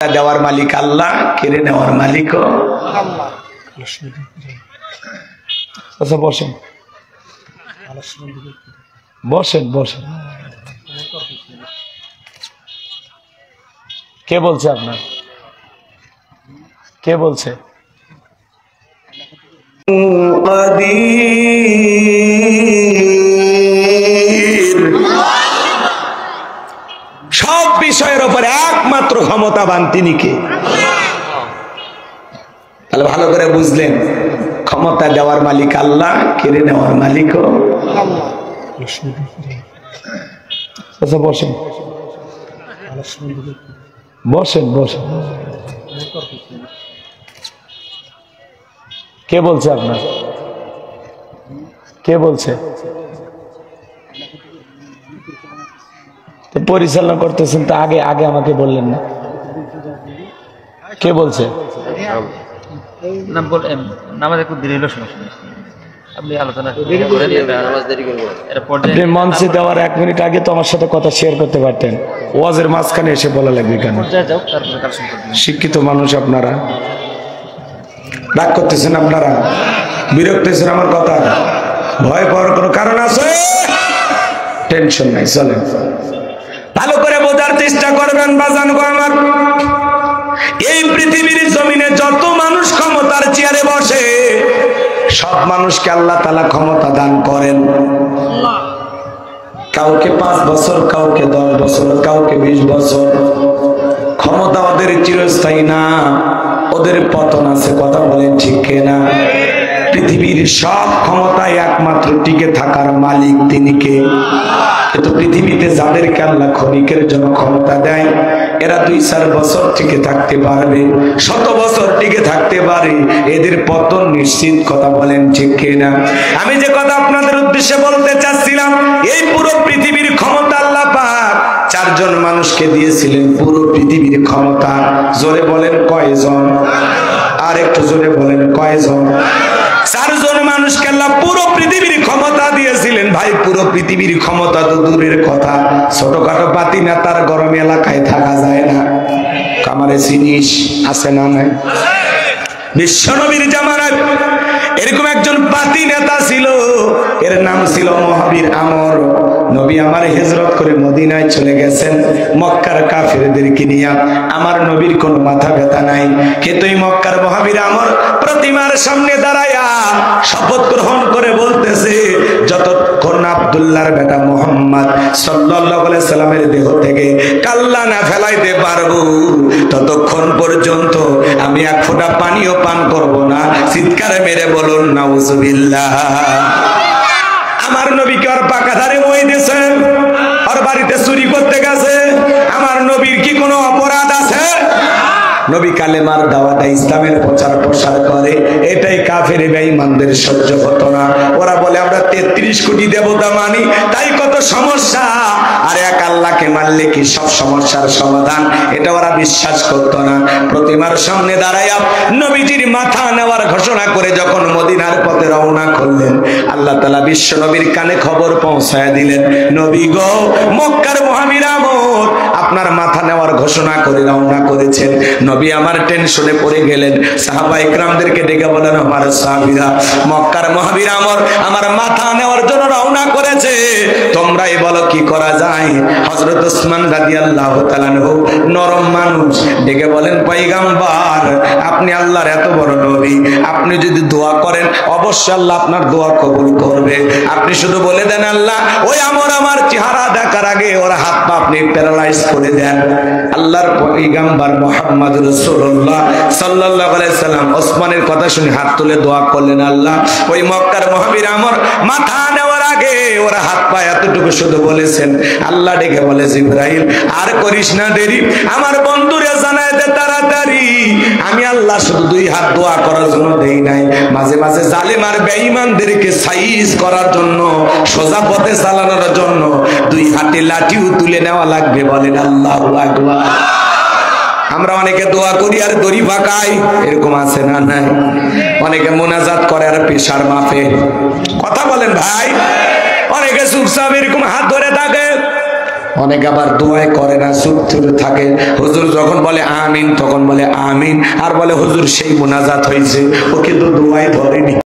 দেওয়ার মালিক আল্লাহ, কেড়ে নেওয়ার মালিক আল্লাহ। আচ্ছা বসেন বসেন বসেন। কে বলছে আপনার? কে বলছে? সব বিষয়ের উপরে একমাত্র ক্ষমতাবান তিনি কে? তাহলে ভালো করে বুঝলেন, ক্ষমতা দেওয়ার মালিক আল্লাহ, কেড়ে নেওয়ার মালিক আল্লাহ। আচ্ছা বসেন বসেন বসেন। কে বলছে আপনার? কে বলছে? পরিচালনা করতেছেন তো আগে আগে আমাকে বললেন না। কে বলছে? মঞ্চে দেওয়ার 1 মিনিট আগে তো আমার সাথে কথা শেয়ার করতে পারতেন। ওয়াজের মাঝখানে এসে বলা লাগবে কেন? শিক্ষিত মানুষ আপনারা, রাগ করতেছেন আপনারা, বিরক্ত হয়েছেন আমার কথা। ভয় পাওয়ার কোনো কারণ আছে? টেনশন নাই, চলেন। ভালো করে বোঝার চেষ্টা করবেন বাজান গো আমার। এই পৃথিবীর জমিনে যত মানুষ ক্ষমতার চেয়ারে বসে, সব মানুষকে আল্লাহ তাআলা ক্ষমতা দান করেন। কাউকে 5 বছর, কাউকে 10 বছর, কাউকে 20 বছর। ক্ষমতা ওদের চিরস্থায়ী না, ওদের পতন আছে। কথা বলেন ঠিক কিনা? পৃথিবীর সব ক্ষমতায় একমাত্র টিকে থাকার মালিক তিনি কে? কিন্তু পৃথিবীতে যাদেরকে আল্লাহ ক্ষণিকের জন্য ক্ষমতা দেয়, এরা 2-4 বছর টিকে থাকতে পারবে, 100 বছর টিকে থাকতে পারে, এদের পতন নিশ্চিত। কথা বলেন ঠিক কিনা? আমি যে কথা আপনাদের উদ্দেশ্যে বলতে চাচ্ছিলাম, এই পুরো পৃথিবীর ক্ষমতা আল্লাহ পাক 4 জন মানুষকে দিয়েছিলেন। পুরো পৃথিবীর ক্ষমতা জোরে বলেন কয়জন? আর একটু জোরে বলেন কয়জন? 4 জন মানুষকে আল্লাহ পুরো পৃথিবীর ক্ষমতা দিয়েছিলেন। ভাই, পুরো পৃথিবীর ক্ষমতা তো দূরের কথা, ছোটখাটো পাতি নেতার গরম এলাকায় থাকা যায় না। কামারে জিনিস আছে না নাই? বিশ্বনবীর জামানায় এরকম একজন পাতি নেতা ছিল, এর নাম ছিল মহাবীর আমর। নবী আমার হিজরত করে মদিনায় চলে গেছেন মক্কার কাফেরদেরকে নিয়ে। আমার নবীর কোনো মাথা ব্যথা নাই, কিন্তু এই মক্কার মহাবীর আমর প্রতিমার সামনে দাঁড়ায়া শপথ গ্রহণ করে বলতেছে, যতক্ষণ আব্দুল্লাহর বেটা মুহাম্মদ সাল্লাল্লাহু আলাইহি সাল্লামের দেহ থেকে কাল্লা না ফেলাইতে পারবো, ততক্ষণ পর্যন্ত আমি 1 ফোঁটা পানিও পান করব না। চিৎকারে মেরে বলুন নাউজুবিল্লাহ। আমার নবীকে আর পাকা ধারে মই দিয়েছে, আর বাড়িতে চুরি করতে গেছে। আমার নবীর কি কোনো অপরাধ আছে? নবী কালেমার দাওয়াত, ইসলামের প্রচার প্রসার করে, এটাই কাফের বেঈমানদের সহ্য হতো না। ওরা বলে আমরা 33 কোটি দেবতা মানি, তাই কত সমস্যা, আর এক আল্লাহকে মানলে কি সব সমস্যার সমাধান, এটা ওরা বিশ্বাস করতো না। প্রতিমার সামনে দাঁড়ায়া নবীজির মাথা নেওয়ার ঘোষণা করে যখন মদিনার পথে রওনা করলেন, আল্লাহ তাআলা বিশ্ব নবীর কানে খবর পৌঁছায় দিলেন, নবী গো, মক্কার মহাবীর আমর আপনার মাথা নেওয়ার ঘোষণা করে রওনা করেছেন। নবী আমার টেনশনে পড়ে গেলেন। সাহাবা ইকরামদেরকে ডেকে বলেন, আমার সাহাবীরা, মক্কার মহাবীর আমর আমার মাথা নেওয়ার জন্য রওনা করেছে, তোমরাই বলো কি করা যায়। হযরত ওসমান রাদিয়াল্লাহু তাআলা আনহু নরম মানুষ, ডেকে বলেন, পয়গম্বর, আপনি আল্লাহর এত বড় নবী, আপনি যদি দোয়া করেন অবশ্যই আল্লাহ আপনার দোয়া কবুল করবে। আপনি শুধু বলে দেন আল্লাহ, ওই আমর আমার চেহারা দেখার আগে ওর হাত পা আপনি প্যারালাইজ করে দেন। আল্লাহর পয়গম্বর মুহাম্মদ রাসূলুল্লাহ সাল্লাল্লাহু আলাইহি সাল্লাম ওসমানের কথা শুনে হাত তুলে দোয়া করলেন, আল্লাহ ওই মক্কার মহাবীর আমর মাথা নেওয়ার আগে ওরা হাত পা এতটুকু শুধু বলেছেন। আল্লাহ ডেকে বলে, জিবরাইল আর করিস না দেরি, আমার বন্ধুরে জানায় দে তাড়াতাড়ি, আমি আল্লাহ শুধু 2 হাত দোয়া করার জন্য দেই নাই, মাঝে মাঝে জালেম আর বেঈমানদেরকে সাইজ করার জন্য, সোজা পথে চালানোর জন্য 2 হাতে লাঠিও তুলে নেওয়া লাগবে। বলেন আল্লাহু আকবার। আমরা অনেকে দোয়া করি আর দড়ি পাকাই, এরকম আছে না নাই? অনেকে মোনাজাত করে আর পেশার মাপে। কথা বলেন ভাই। অনেকে চুপচাপ এরকম হাত ধরে থাকে, অনেক আবার দোয়াই করে না, চুপ করে থাকে। হুজুর যখন বলে আমিন তখন বলে আমিন, আর বলে হুজুর সেই মুনাজাত হয়েছে, ও কিন্তু দোয়াই ধরেনি।